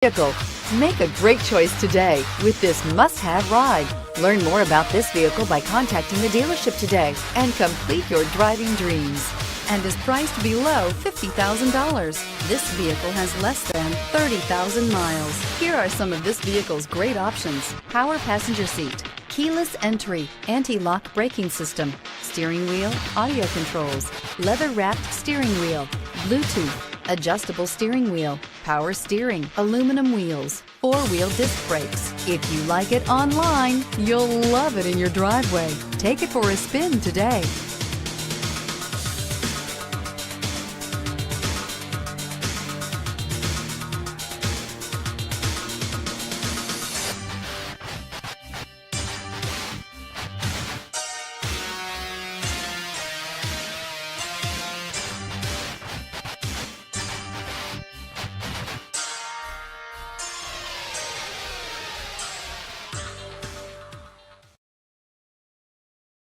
Vehicle. Make a great choice today with this must-have ride. Learn more about this vehicle by contacting the dealership today and complete your driving dreams. And is priced below $50,000. This vehicle has less than 30,000 miles. Here are some of this vehicle's great options: power passenger seat, keyless entry, anti-lock braking system, steering wheel audio controls, leather-wrapped steering wheel, Bluetooth, adjustable steering wheel, power steering, aluminum wheels, four-wheel disc brakes. If you like it online, you'll love it in your driveway. Take it for a spin today.